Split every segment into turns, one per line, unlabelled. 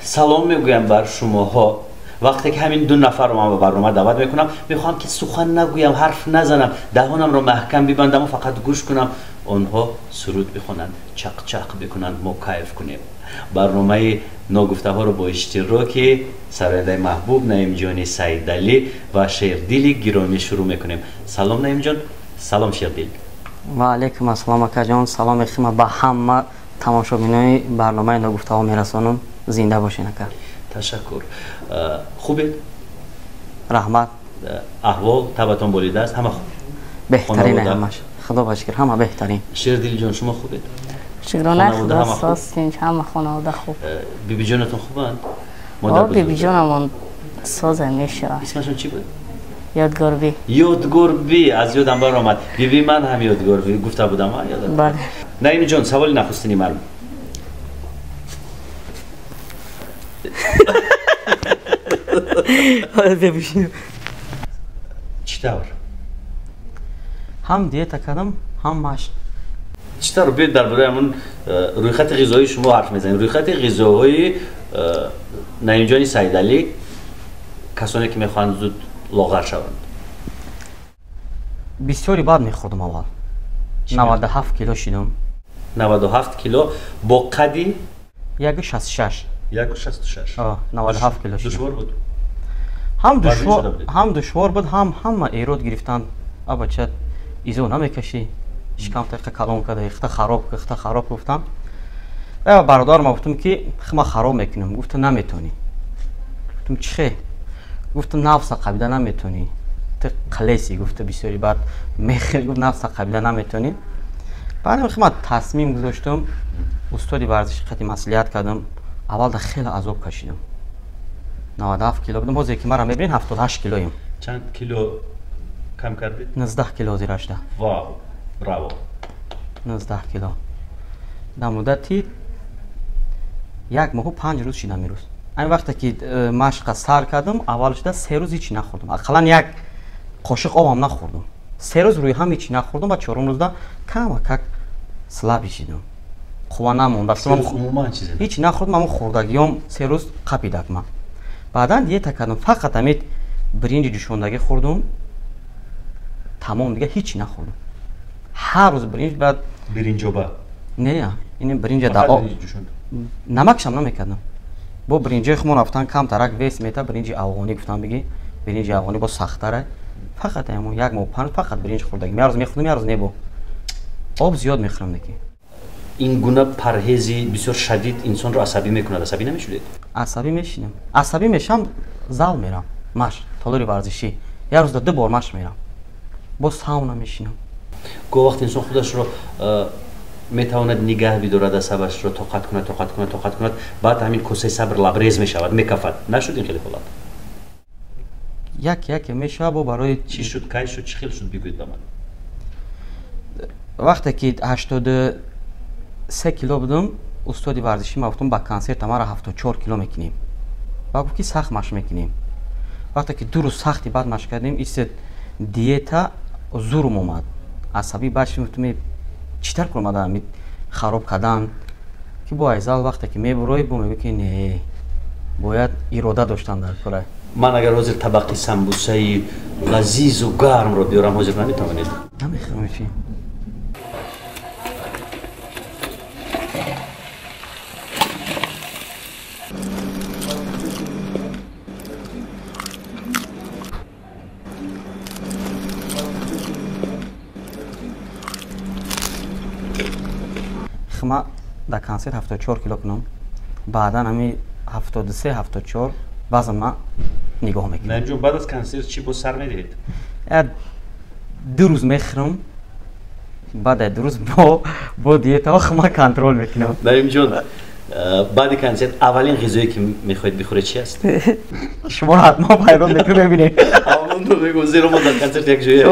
سلام میگویم بر شماها. وقتی که همین دو نفر رو من به برنامه دعوت میکنم میخوام که سخن نگویم، حرف نزنم، دهانم رو محکم ببندم و فقط گوش کنم. آنها سرود بخونند، چق چق بکنند، ما کیف کنیم. برنامه ناگفته ها رو با اشتراک سرایدای محبوب نعیم جان سیدعلی و شیردیل گرامی شروع میکنیم. سلام نعیم جان. سلام شیردیل.
و علیکم السلام اکا جان. سلام خیمه به همه تماشابینای برنامه ناگفته ها میرسانم. زنده باشین اکا.
تشکر. خوبه؟
رحمت.
احوال تبتون بریده است؟ همه خوب؟
بهترین همش. خدا باشکر همه بهترین.
شیردیل جان شما خوبه؟
شکرانه خدا ساستین همه خانواده خوب.
بیبی جانتون خوبند؟
بیبی جانمون ساز میشه.
اسمشون چی بود؟
یادگار بی.
یادگار بی. از یادم بر آمد. بیبی من هم یادگار بی گفته بودم.
بله.
نعیم جان سوالی نخستینی مرد. چطور؟
هم دیت کردم هم مشق.
چطور بیاید درباره همون روی خط غذایی شما حرف میزنید. روی خط غذایی نعیم جان سیدعلی کسانی که میخوان زود لاغر شوند.
بسیاری بد میخوردم اول. 97 کیلو شدم.
97 کیلو با قدی
166.
166.
97 کیلو شدم.
دشوار بود.
هم دشوار بود هم ایراد گرفتن. ابا چه ایزو نمیکشی. شکم تق کلام کرده اختا خراب گفتم. برادرم گفتم که خما خراب میکنم. گفت نمیتونی. گفتم چه؟ گفتم نفس قبیله نمیتونی. تو قلیسی گفته بسیاری بعد میخیر گفت نفس قبیله نمیتونی. بعد خما تصمیم گذاشتم استادی ورزش خطی مسئولیت کردم. اول ده خیلی عذاب کشیدم. 97 کیلو بودم. باز یکی مرا میبینید 78 کیلویم.
چند کیلو کم کردید؟
19 کیلو زیرش ده.
واو براو.
19 کیلو. در مدتی یک ماه و 5 روز شدم میروز. این وقتی که مشق سر کردم اولش ده 3 روز هیچی نخوردم. اقلا یک قاشق آب هم نخوردم. 3 روز روی هم هیچی نخوردم و 4 روز ده کم سلابی شدم. خوب نموند. هیچ نخوردم. اما خوردگیام 3 روز قپیدک من. بعدا دیت کردم فقط همین برنج جوشاندگی خوردم. تمام دیگه هیچی نخوردم. هر روز برنج بعد
برنجوبه.
نه این برنج دا نمکش هم نمیکردم. با برنج خمون رفتن کم ترک ویس میتا برنج افغانی گفتم بگی برنج افغانی با سخت‌تره. فقط همون یک ماه پنج فقط برنج خوردگی. می روز میخوردم می روز نبو. آب زیاد میخورم دیگه.
این گونه پرهیزی بسیار شدید انسان رو عصبی میکنه. عصبی نمیشید؟
عصبی میشینم. عصبی میشم زال میرم. ماش تالری ورزشی. یه روز 2 بار ماش میرم. با ساونا میشینم.
گاه وقت انسان خودش رو میتواند نگه بدارد عصبش رو طاقت کند بعد همین کوسه صبر لبریز میشود میکفد. نشد این خیلی غلط.
یک میشه با برای
چی شد کی شد چی خیلی شد بگوید به من.
وقتی که 83 کیلو بودم استادی ورزشی ما گفتم با کانسر تمام 74 کیلو میکنیم. با گفت که سخت مش میکنیم. وقتی که 2 روز سختی بعد مش کردیم ایست دیتا زورم اومد. عصبی باش میگفتم چیکار کنم آدم خراب کردن که با ایزال وقتی که میبروی بو میگه که نه باید اراده داشتن در کار.
من اگر حاضر طبقی سمبوسه لذیذ و گرم رو بیارم حاضر نمیتونید؟
نمیخوام چی. خما در کانسر 74 کیلو کنم. بعدا همی 73 74 وزن ما نگاه میکنم.
نعیم جون بعد از کانسر چی با سر میدهید؟
2 روز میخورم. بعد 2 روز با دیت ها خما کنترل میکنم.
نعیم جون بعد کانسر اولین غذایی که میخواید بخورید چی است؟
شما حتما پیدا میکنید ببینید.
همون رو بگو زیرا ما در کانسر یک جایی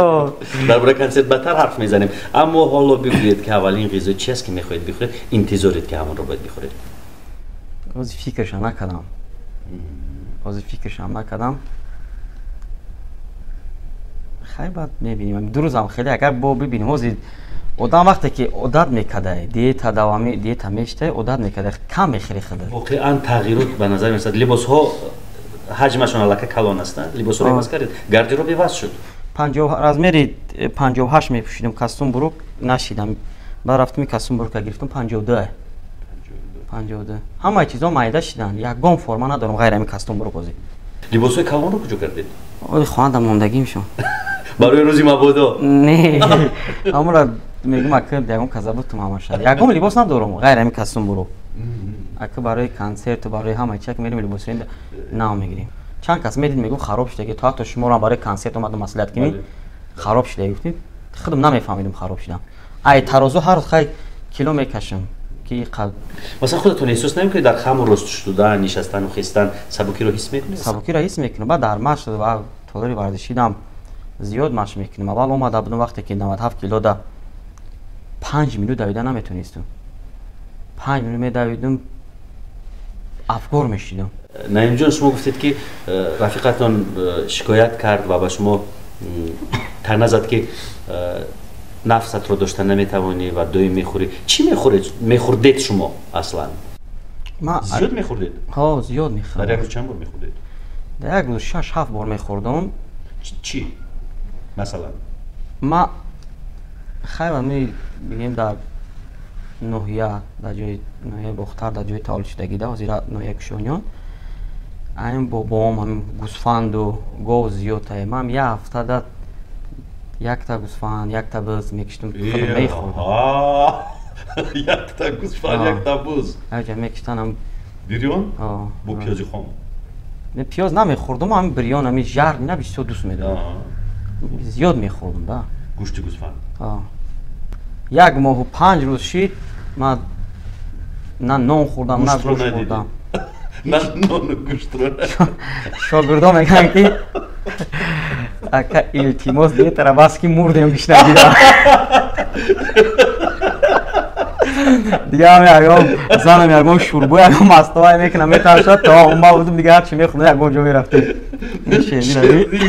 درباره کانسر بدتر حرف میزنیم. اما حالا بگویید که اولین غذا چی است که میخواید بخورید انتظارید که همون رو باید بخورید.
روز فکرش نکردم. خیلی بعد میبینیم 2 روز هم خیلی اگر با ببینیم одам вақте ки одат мекарда диета давоми диета мешта одат мекарда кам мехӯри хӯд
воқеан тағйирот ба назар мерасад. Либосҳо ҳаҷмашон аллакай калон астанд. Либосҳоро иваз кардед, гардероб иваз шуд.
50 размери 58 мепӯшидем, костюм бурук нашидам. Баъд рафтем костюм бурука гирифтам 52. 52. Ҳамаи чизо майда шиданд. Ягон форма надорам ғайр ҳамин костюм бурук ҳозир.
Либосҳои калонро куҷо кардед?
Ои хонада мондагимшон.
барои рӯзи мабодо?
Не. Амра мегум ака ягон казабутум ҳамаша. Ягон либос надорам ғайр ҳамин костюм бурук. Ака барои концерт барои ҳамаи чиз мерим либосҳои нав мегирем. Чанд кас медид мегӯ хароб шуда ки то ҳатто шуморо барои концерт омаду маслиҳат кунӣ хароб шуда гуфтед худам намефаҳмидам хароб шудам. Ай тарозу ҳар рӯз хай кило мекашам ки қад.
Масалан худатон эҳсос намекунед дар хаму рост шудан, нишастану хистан сабукиро ҳис мекунед?
Сабукиро ҳис мекунам. Баъд дар машқ ва толари варзишидам зиёд машқ мекунем. Аввал омада будам вақте ки 97 килода 5 минут давида наметонистам. 5 минут медавидам афгор мешидам.
Наимҷон, шумо гуфтед ки рафиқатон шикоят кард ва ба шумо тана зад ки нафсатро дошта наметавонӣ ва доим мехӯрӣ. Чӣ мехӯрдед шумо аслан? Зиёд мехӯрдед?
Ҳо, зиёд мехӯрдам.
Дар як рӯз чанд бор мехӯрдед?
Дар як рӯз 6-7 бор мехӯрдам.
Чӣ? Масалан?
Ма хайр мебигем дар ноҳия, дар ҷои ноҳияи бохтар, дар ҷои таъоллушдагида ҳозир ноҳияи Кушониён. Ҳамин бобом ҳамин гӯсфанду гов зиёд таем. Ман як ҳафтада якта гӯсфанд, якта буз мекиштам худам мехӯрдам.
Якта гӯсфанд, якта буз.
Ҳаҷа мекиштанам
бирён? Бо пиёзи хом.
Пиёз намехӯрдам, ҳамин бирён, ҳамин жар ина бисёр дӯст медорам. Зиёд мехӯрдам да.
Гӯшти гӯсфанд.
Як моҳу 5 рӯз шид, ман на нон хӯрдам, на гӯшт хӯрдам.
На нону гӯштро.
Шогирдон мегӯянд ки ака илтимос диетара бас ки мурдем бишнар дидам. Дига ҳам ягон занам ягон шурбу ягон мастовай мекунам метарашад то ма будум дига ҳарчи мехӯрдам ягон ҷо мерафтем.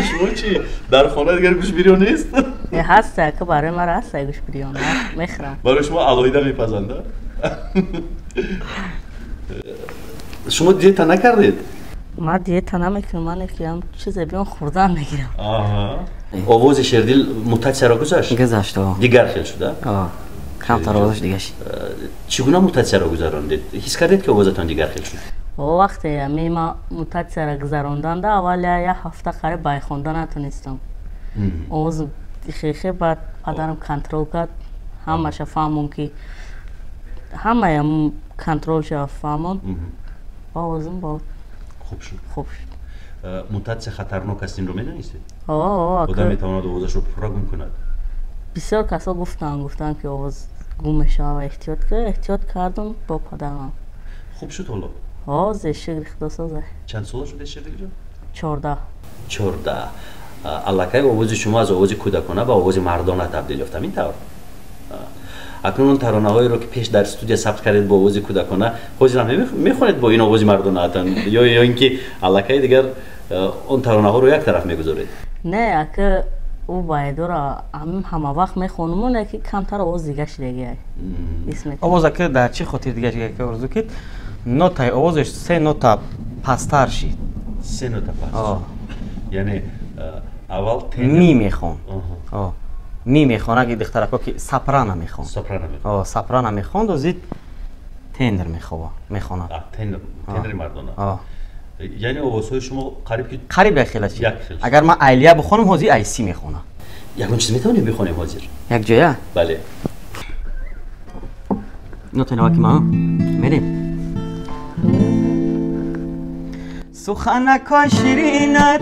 Шумо чӣ? Дар хона дигар гӯшт бирён нест?
ҳаст ака барои мара ҳаст гӯшт бирён мехӯрам.
барои шумо алоҳида мепазанда? шумо диета накардед?
Ман диета намекунам, ман якам чизе биён хӯрдан мегирам.
овози Шердил мутатсияро гузашт?
Гузашт.
Дигар хел шуда?
камтар овозаш дига шид.
Чӣ гуна мутатсияро гузарондед? Ҳис кардед ки овозатон дигар хел шуд?
вақте мема мутатсияро гузаронданда аввал як ҳафта қариб байхонда натонистам. овоз хеле баъд падарам контрол кард, ҳамаша фаҳмом ки ҳамаям контрол шава фаҳмон. овозим бо
хуб шуд.
хуб шуд.
мутатсия хатарнок аст, инро медонистед?
одам
метавонад овозашро пурра гум кунад.
бисёр касо гуфтанд ки овоз гум мешава, эҳтиёт кардам бо падарам.
хуб шуд ҳоло?
зешик рихтасоза.
чанд сола шуд Шердилҷон?
14.
14. аллакай овози шумо аз овози кӯдакона ба овози мардона табдил ёфт, ҳамин тавр? акнун он таронаҳоеро ки пеш дар студия сабт кардед бо овози кӯдакона ҳозирам мехонед бо ин овози мардонаатан ё ин ки аллакай дигар он таронаҳоро як тараф мегузоред?
Не, ака ӯ байдора ҳама вақт мехонам, не ки камтар овоз дига шидагиай.
овоз ака дар чӣ хотир дига шидагиай орзу кид? нотаи овозаш 3 нота пастар шид.
3 нота пастар. яъне аввал
ми мехон. ми мехон, аги духтарако ки сопрано мехон. Сопрано мехон дозид тенор мехонад.
тенори мардона. яъне овозҳои шумо
қариб як хел шид. агар ман айлия бихонам ҳозир айси мехонам.
ягон чиз метавонем бихонем ҳозир?
як ҷоя?
бале.
нотаи наваки ман мерем. суханакҳои ширинат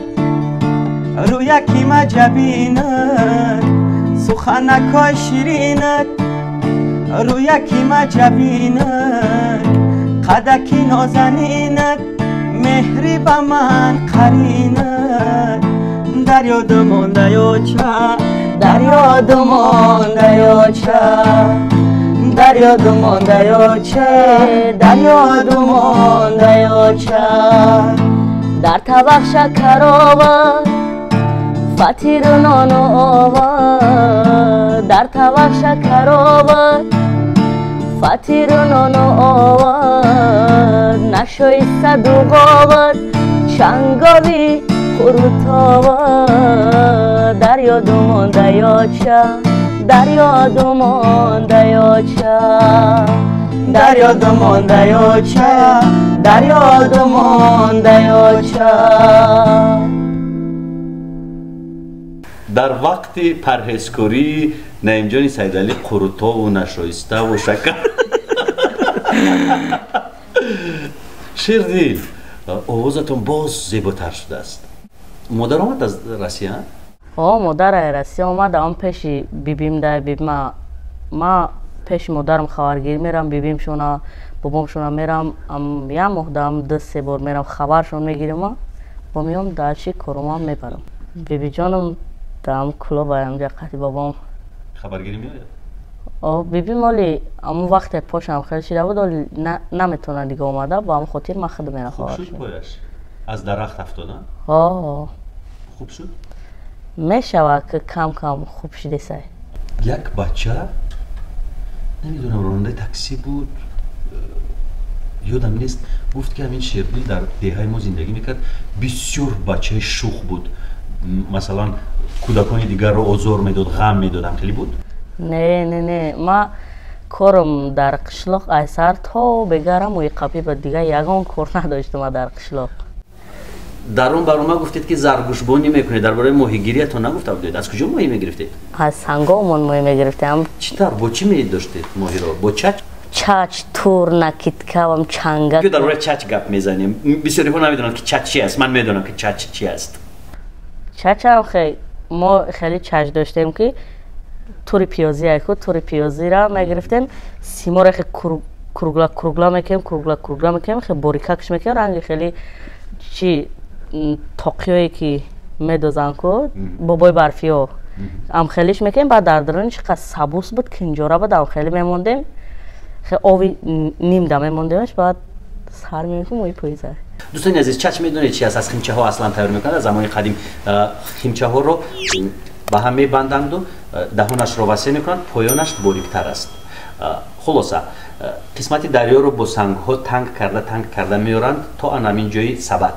рӯяки маҷабинат, суханакҳои ширинат рӯяки маҷабинат, қадаки нозанинат меҳри ба ман қаринат. дар ёду мондаёча, дар ёду мондаёча, дар ёду мондаёча, дар ёду мондаёча. дар табақ шакар овар, фатиру нону овар,
дар тавақ шакар овард фатиру нону овард нашоиста дуғ овард чангови хурут овард дар ёду монда ёча дар ёду монда ёча дар ёду монда ёча дар ёду монда ёча.
дар вақти парҳезкорӣ наимҷони сайдалӣ қурутову нашоиставу шакар. шердил, овозатон боз зеботар шудааст. модар омад аз Россия?
модар аз Россия омад, ам пеши бибим да бибима ма пеши модарам хабаргирӣ мерам, бибимшона бобомшона мерам, ам як моҳ даам 2-3 бор мерам хабаршон мегирам, бо меом дар чи корумам мебарам. бибиҷонам даам клуб аямҷа қати бобом
хабаргирӣ меояд?
бибим оли амун вақте пошам хел шида буд, оли наметавона дига омада, ба ҳамн хотир ман худ мера хабар
шуд пояш аз дарахт афтода? хуб шуд?
мешава ки кам кам хуб шидесай.
як бача намедонам ронандаи такси буд, ёдам нест, гуфт ки ҳамин Шердил дар деҳаи мо зиндагӣ мекард, бисёр бачаи шух буд, масалан кӯдакони дигарро озор медод, ғам медод, ҳамхеле буд?
не ма корам дар қишлоқ айсар то бегарам уиқапӣ ба дига ягон кор надоштам дар қишлоқ.
дар он барома гуфтед ки заргӯшбонӣ мекунед, дар бораи моҳигириятон нагуфта будед? аз куҷо моҳӣ мегирифтед?
аз сангомон моҳӣ мегирифтем.
чӣ тар, бо чӣ медоштед моҳиро? бо чач?
чач, турна, киткавам, чанга.
дар бораи чач гап мезанем. бисёриҳо намедонанд ки чач чи аст. ман медонам ки чач чи аст.
чачам мо хеле чач доштем ки тури пиёзи айку тури пиёзира мегирифтем, симора кругла мекем, хе борикакш мекем, ранги хеле чи тоқиёе ки медозанд ку бобои барфиё амхелиш мекем, баъд дар дарони чи қад сабус буд, кинҷора буд, амхеле мемондем, хе ови нимда мемондемаш, баъд сар мемекем ои пӯйза.
дӯстони азиз, чач медонед чи аст? аз химчаҳо аслан тайёр мекунанд. аз замони қадим химчаҳоро ба ҳам мебанданду даҳонашро васеъ мекунанд, поёнаш бориктар аст. хулоса қисмати дарёро бо сангҳо танг карда меоранд то анамин ҷои сабад.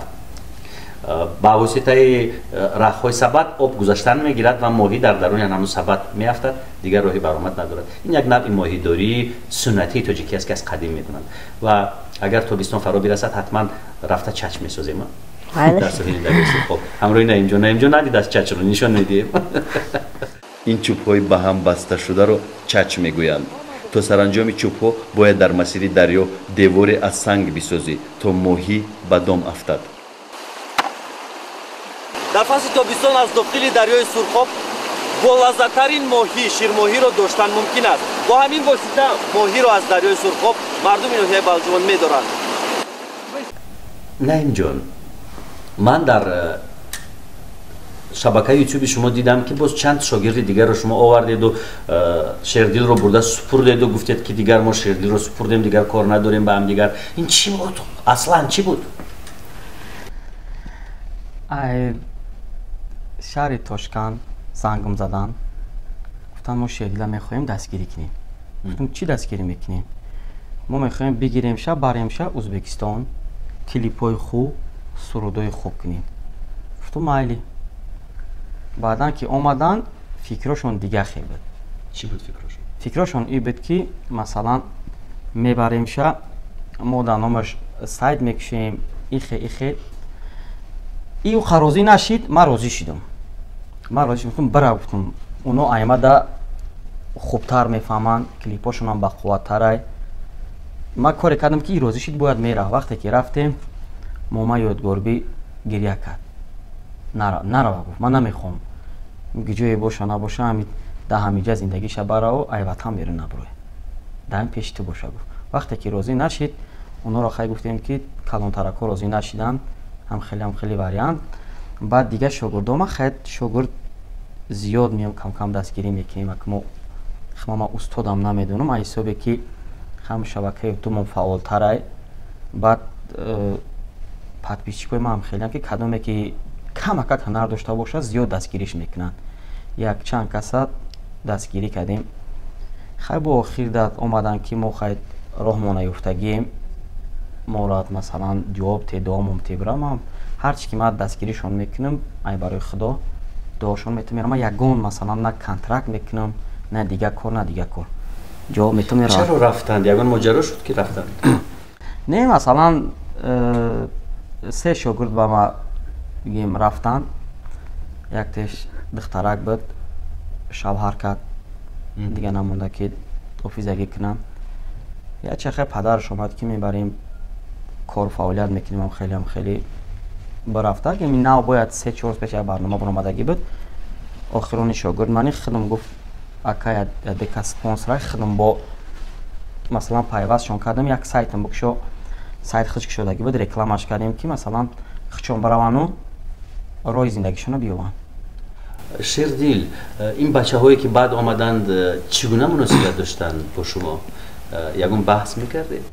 ба воситаи рахҳои сабад об гузаштан мегирад ва моҳӣ дар даруни анамун сабад меафтад, дигар роҳи баромад надорад. ин як навъи моҳидории суннатии тоҷикӣ аст ки аз қадим мекунанд ва агар тобистон фаро бирасад ҳатман рафта чач месозем дар соҳили дарёи сурхоб. ҳамроҳи наимҷон надидааст чачро нишон медиҳем. ин чӯбҳои ба ҳам басташударо чач мегӯянд. то саранҷоми чӯбҳо бояд дар масири дарё деворе аз санг бисозӣ то моҳӣ ба дом афтад. дар фасли тобистон аз дохили дарёи сурхоб болаззаттарин моҳӣ ширмоҳиро доштан мумкин аст. бо ҳамин восита моҳиро аз дарёи сурхоб мардуми ноҳияи балҷувон медоранд. наимҷон, ман дар шабакаи ютюби шумо дидам ки боз чанд шогирди дигарро шумо овардеду Шердилро бурда супурдеду, гуфтед ки дигар мо Шердилро супурдем, дигар кор надорем ба ҳамдигар. ин чӣ буд? аслан чӣ буд?
шаҳри Тошканд зангам задан, гуфтанд мо Шердила мехоҳем дастгирӣ кунем. гуфтам чӣ дастгирӣ мекунем? мо мехоҳем бигиремша баремша Ӯзбекистон, клипҳои хуб, сурудои хуб кунем. гуфтам майли. баъдан ки омадан фикрошон дига хел буд.
чӣ буд фикрошон?
фикрошон ин буд ки масалан мебаремша мо дар номаш сайт мекушем, ихе ию розӣ нашид, ман розӣ шидам. гуфтам бара, гуфтам оно аймада хубтар мефаҳманд, клипҳошонам бақувваттарай. ман коре кардам ки розӣ шид, бояд мерафт. вақте ки рафтем мома ёдгорбӣ гирья кард. нарава гуфт, ман намехоҳам ҷое боша набоша, да ҳамиҷа зиндагиша барав, айватан берун набурӯй, дар ин пеши ту боша гуфт. вақте ки розӣ нашид, оноро хай гуфтем ки калонтаракҳо розӣ нашиданд, ҳамхеле вариант. баъд дига шогирдома хай шогирд зиёд меом камкам дастгирӣ мекунем, ман устодам намедонам, аз ҳисобе ки ҳам шабакаи ютубам фаъолтарай. баъд подписчикои ман ҳамхелеам ки кадоме ки камакак ҳунар дошта бошад, зиёд дастгириш мекунанд. як чанд каса دستگیری کردیم. خیلی با آخر داد اومدن که ما خیلی راهمون نیفتگیم مورد مثلا جواب تدام تبرم هم هر چی که من دستگیریشون میکنم ای برای خدا داشون میتونم یگون مثلا نه کانترکت میکنم نه دیگه کار جواب میتونم.
چرا رفتند؟ یگون ماجرا شد که رفتند؟
نه مثلا 3 شاگرد با ما بگیم رفتن، یکتش دخترک بود شوهر کرد دیگه نمونده که حفیظگی کنم. یا چخه پدرش اومد که میبریم کار فعالیت میکنیم هم خیلی برفته که می نه باید 3-4 روز پیش برنامه برآمدگی بود. آخرون شاگرد منی خودم گفت اکا یک اسپانسر خودم با مثلا پیوستشون کردم یک سایتم بکشو سایت خشک شدگی بود رکلامش کردیم که مثلا خچون بروانو روی زندگیشون بیوان.
شیردیل این بچه هایی که بعد آمدند چگونه مناسبت داشتند با شما؟ یگون بحث میکردید؟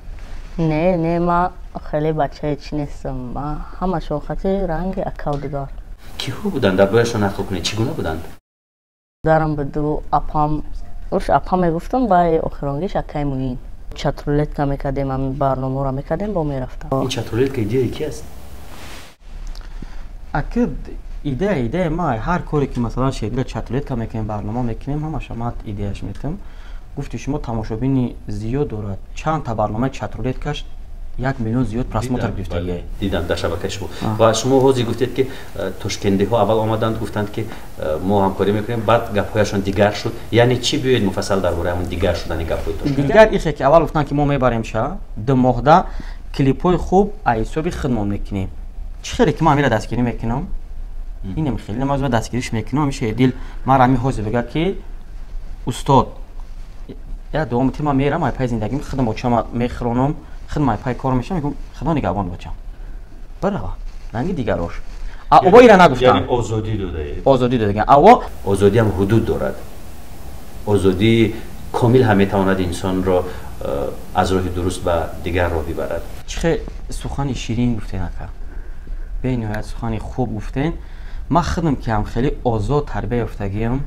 نه ما خیلی بچه چی نیستم، ما همه شوختی رنگ اکاود دار.
کی ها بودند؟ در بایشون نقل کنید چگونه بودند؟
دارم بدو اپام اوش اپام میگفتم با آخرانگیش اکای موین چترولت که میکردیم هم برنامه را میکردیم با میرفتم.
این چترولت که ایده کی است؟
اکید ایده ما هر کاری که مثلا شکل چترولت که میکنیم برنامه میکنیم همه شما ایدهش میتونم. گفتی شما تماشابینی زیاد دارد چند تا برنامه چترولت کش 1 میلیون زیاد پراسموتر گرفته.
دیدم در شبکه شما. و شما حوزی گفتید که تشکندی ها اول آمدند گفتند که ما همکاری میکنیم، بعد گپ‌هایشون دیگر شد. یعنی چی بیاید مفصل درباره همون دیگر شدن گپ‌های تشکندی؟ دیگر
ایشه که اول گفتن که ما میبریم شا 2 ماه کلیپ‌های خوب ایسوبی خدمت میکنیم. چه خیلی که ما میره دستگیری میکنم اینم خیلی ما دستگیریش میکنم میشه دیل ما را می حوزه بگه که استاد یا دوم تیم ما میرم ما پای زندگیم خدمت چما میخرونم خدمت پای کار میشم میگم خدا نگهبان باشم برا رنگ دیگر روش او ایران نگفتم.
یعنی آزادی داده دیگه. آزادی هم حدود دارد. آزادی کامل هم میتواند انسان را از راه درست به دیگر راه ببرد.
چه سخن شیرین گفتین اکا به نهایت سخن خوب گفتین. ما خودم که هم خیلی آزاد تربیت یافتگیم،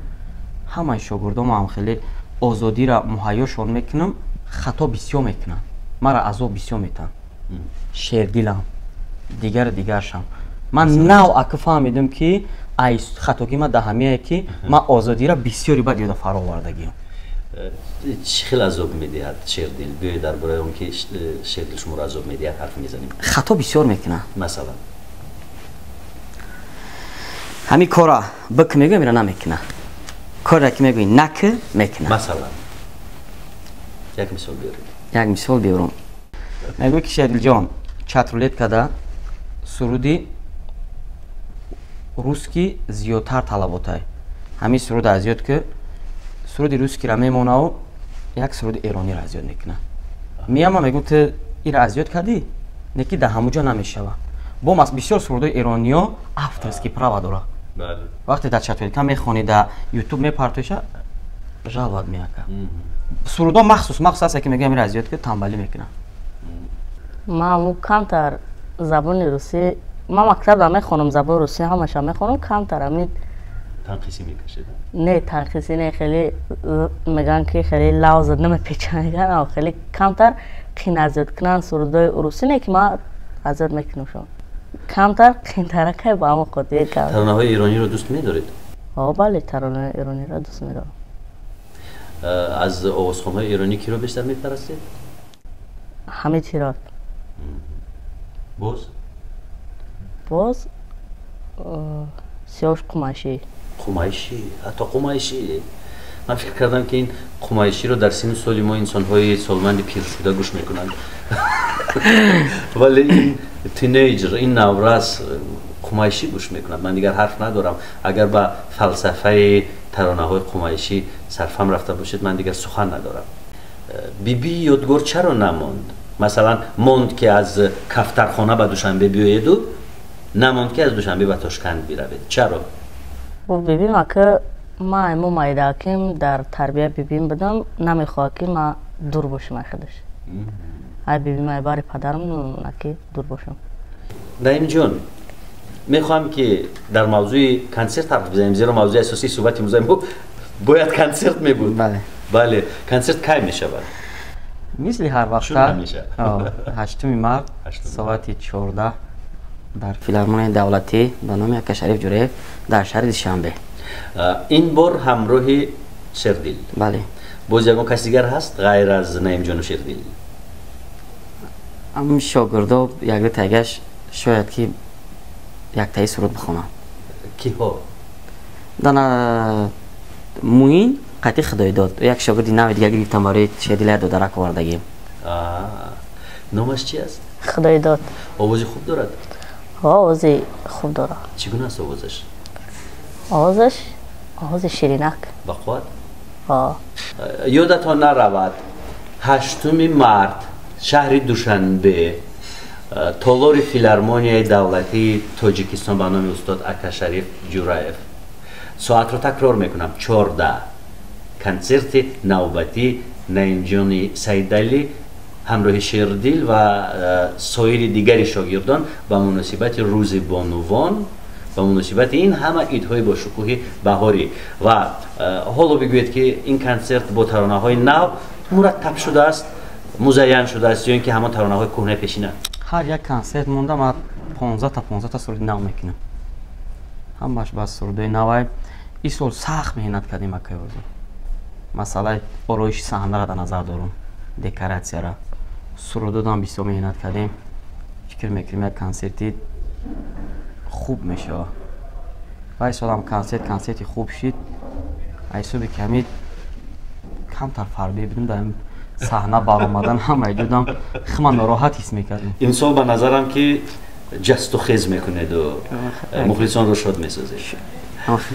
همه شاگردام هم خیلی آزادی را مهیاشون میکنم، خطا بسیار میکنم، مرا عذاب بسیار میتن. شیردیلم دیگرشم من نو اکا فهمیدم که خطاگی ما دهمیه که ما آزادی را بسیاری باید یاد فرا آوردگیم.
چه خیلی عذاب میدهد شیردیل؟ بیاید درباره اون که شیردیل شما را عذاب میدهد حرف میزنیم.
خطا بسیار میکنه.
مثلا
همین کارا بک میگه میره نمیکنه، کاری که میگوی نکه میکنه.
مثلا یک مثال بیارم.
میگوی که شیردیل جان چترولت کده سرودی روسکی زیادتر طلباته. همین سرود از زیاد که سرودی روسکی را میمونه و یک سرود ایرانی را از زیاد میکنه. میام میگم تو این را از زیاد کردی نکی ده همونجا نمیشه با بسیار سرودای ایرانی ها افترسکی پراوا داره.
بله.
وقتی در چترولت میخونی در یوتیوب میپرتوشه جواب میاکه. سرودا مخصوص است که میگم از زیاد که تنبلی میکنه.
ما کمتر زبان روسی ما مکتب را میخونم، زبان روسی همش میخونم کمتر. همین
تنقیسی میکشید؟
نه تنقیسی نه، خیلی میگن که خیلی لحظه نمیپیچن میگن خیلی کمتر قین ازت کنن سرودای روسی نه که ما ازت میکنم شما کمتر قین ترکه با هم خود دیر کرد.
ترانه های ایرانی رو دوست میدارید؟
بله ترانه ایرانی رو دوست میدارم.
از آوازخوان های ایرانی کی رو بیشتر میپرستید؟
همه تیرات. باز سیاوش قمایشی.
حتی قمایشی. من فکر کردم که این قمایشی رو در سن سال ما انسان های سالمند پیر شده گوش میکنند. ولی این تینیجر، این نورس قمایشی گوش میکنند. من دیگر حرف ندارم. اگر با فلسفه ترانه های قمایشی صرفم رفته باشید من دیگر سخن ندارم. بیبی یادگار چرا نماند؟ مثلا ماند که از کفترخانه به دوشنبه بیاید و نماند که از دوشنبه به تاشکند بیروید. چرا؟
بیبی ما که ما امو مایداکیم در تربیه بیبیم بدم نمیخواه که ما دور باشم خودش. های بیبی ما باری پدرم نمونه که دور باشم.
نعیم جان میخوام که در موضوع کنسرت حرف بزنیم، زیرا موضوع اساسی صحبت امروز ما باید کنسرت می بود.
بله.
بله کنسرت کی می شود؟
مثل هر وقت
شروع همیشه.
8 مارس ساعت 14 در فیلارمونی دولتی به نام یک شریف جوریف در شهر دوشنبه.
این بار همراه شیردیل.
بله.
باز یگان کسی دیگر هست غیر از نعیم جان و شیردیل؟
ام شاگردا یک دو تایگش شاید که یک تایی سرود بخونم.
کی ها؟
دانا موین قطعی خدای داد. یک شاگردی نوی دیگه گرفتم برای شیردیل دو درک آوردگیم.
نامش چی است؟
خدای داد.
آوازی خوب دارد؟
آوازی خوب داره.
چگونه است آوازش؟
آواز شیرینک.
بقوت؟
یادتان
نرود 8 مارس شهر دوشنبه تالار فیلارمونیای دولتی تاجیکستان به نام استاد اکا شریف جوراєв ساعت رو تکرار میکنم 14 کنسرت نوبتی نعیم جان سیدعلی همراه شیردیل و سایر دیگر شاگردان به مناسبت روز بانوان به مناسبت این همه ایدهای با شکوه بهاری و حالا بگوید که این کنسرت با ترانه های نو مرتب شده است مزین شده است یا اینکه همه ترانه های کهنه پیشینه.
هر یک کنسرت مونده ما 15 تا سرود نو میکنم. همش با سرودای نوای این سال سخت مهنت کردیم اکای وزو. مثلا آرایش صحنه را در نظر دارم. دکوراسیا را سرود دام بسیار مهنت کردیم. فکر میکنیم یک کنسرتی خوب میشه. وای سال هم کنسرتی خوب شد. ایسو بکمید کمتر فربی بدیم داریم صحنه برآمدن همه جودم خیلی ناراحت حس میکردیم.
این سال به نظرم که جست و خیز میکنید و مخلصان رو شاد میسازید.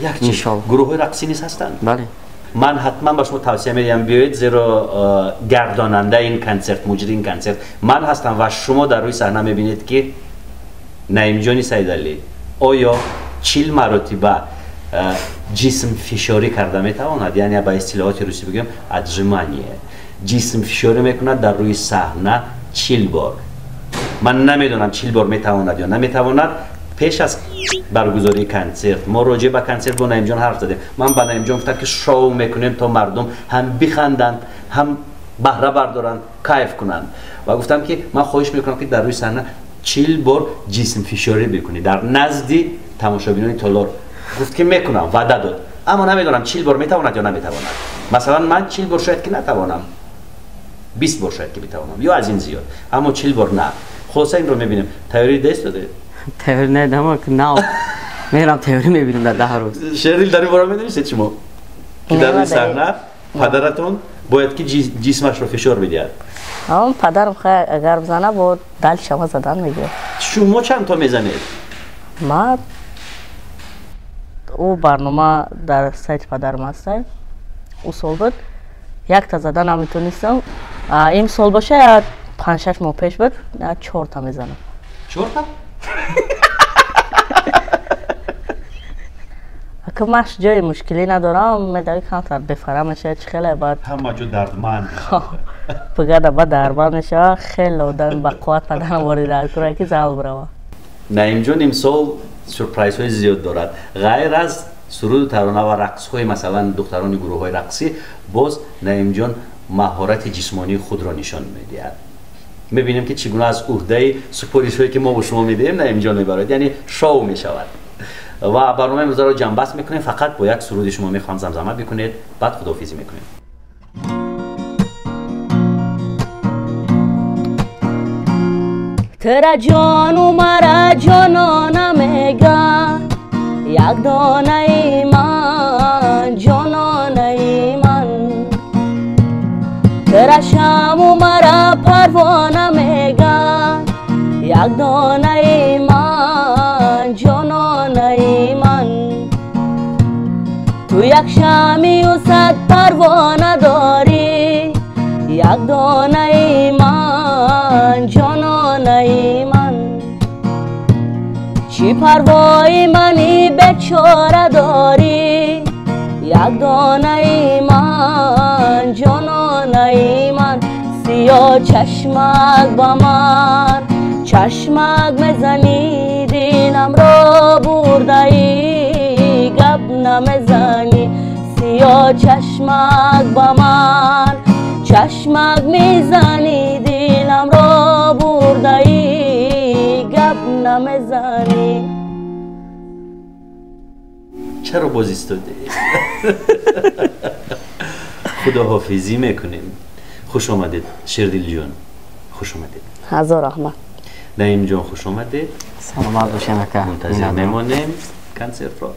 یک چیز گروه های رقصی نیست هستند؟
بله.
من حتما با شما توصیه میدم بیایید زیرا گرداننده این کنسرت مجری این کنسرت من هستم و شما در روی صحنه میبینید که نعیم جان سیدعلی آیا 40 مرتبه جسم فشاری کرده میتواند یعنی با اصطلاحات روسی بگم ادژمانیه جسم فشاری میکند در روی صحنه 40 بار من نمیدونم 40 بار میتواند یا نمیتواند پیش از برگزاری کنسرت ما راجع به کنسرت با نعیم جان حرف زدیم من با نعیم جان گفتم که شو میکنیم تا مردم هم بخندند هم بهره بردارن کیف کنند و گفتم که من خواهش میکنم که در روی صحنه 40 بار جسم فشاری بکنی در نزد تماشابینان تالار گفت که میکنم وعده داد اما نمیدونم 40 بار میتواند یا نمیتواند مثلا من 40 بار شاید که نتوانم 20 بار شاید که بتوانم یا از این زیاد اما 40 بار نه خلاصه این رو میبینیم تئوری دست داده
تئوری نه دما که نه میرم تئوری میبینم در 10 روز
شریل در این باره میدونید شما که در این صحنه پدرتون باید که جسمش رو فشار بدهد
اما پدرم خیلی اگر بزنه با دل شما زدن میگه
شما چند تا میزنید؟
ما او برنامه در سایت پدرم هسته او سال بود یک تا زدن نمیتونستم این سال باشه یا 5-6 ماه پیش بود 4 تا میزنم
4 تا؟
که ماش جای مشکلی ندارم میداری کمتر بفرمش چه خیلی باید
همه جو دردمند
بگرده با درمان میشه خیلی لودن با قوت پدرم وارد دکتر که زال بروا
نعیم جان امسال سورپرایز های زیاد دارد غیر از سرود و ترانه و رقص های مثلا دختران گروه های رقصی باز نعیم جان مهارت جسمانی خود را نشان میدهد میبینیم که چگونه از عهده سپارش هایی که ما با شما میدیم نعیم جان میبرد یعنی شو میشود و برنامه امروز رو جمع بست میکنیم فقط با یک سرود شما میخوام زمزمه بکنید بعد خداحافظی میکنیم
ترا جان و مرا جانانه میگن یک دانه ایمان جانانه ایمان ترا شام و مرا پروانه میگن یک دانه ایمان جانانه ایمان تو یک شامی و 100 پروانه داری یک دانه ایمان جانانه ایمان چی پروای منی بیچاره داری یک دانه ایمان جانانه ایمان سیاه چشمک با من چشمک میزنی دینم را برده ای گپ نمیزنی یا چشمک با من چشمک میزنی دلم را برده ای گپ نمیزنی.
چرا باز ایستاده؟ خداحافظی میکنیم. خوش آمدید شیردل جان، خوش آمدید.
هزار رحمت.
نعیم جان خوش آمدید.
سلامت باشین اکا.
منتظر میمانیم کنسرت را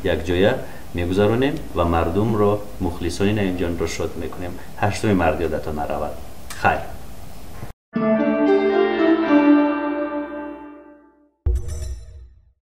یک جایه میگذارونیم و مردم را مخلصان نعیم جان را شاد میکنیم. 8 مرد یادتان نرود. خیر.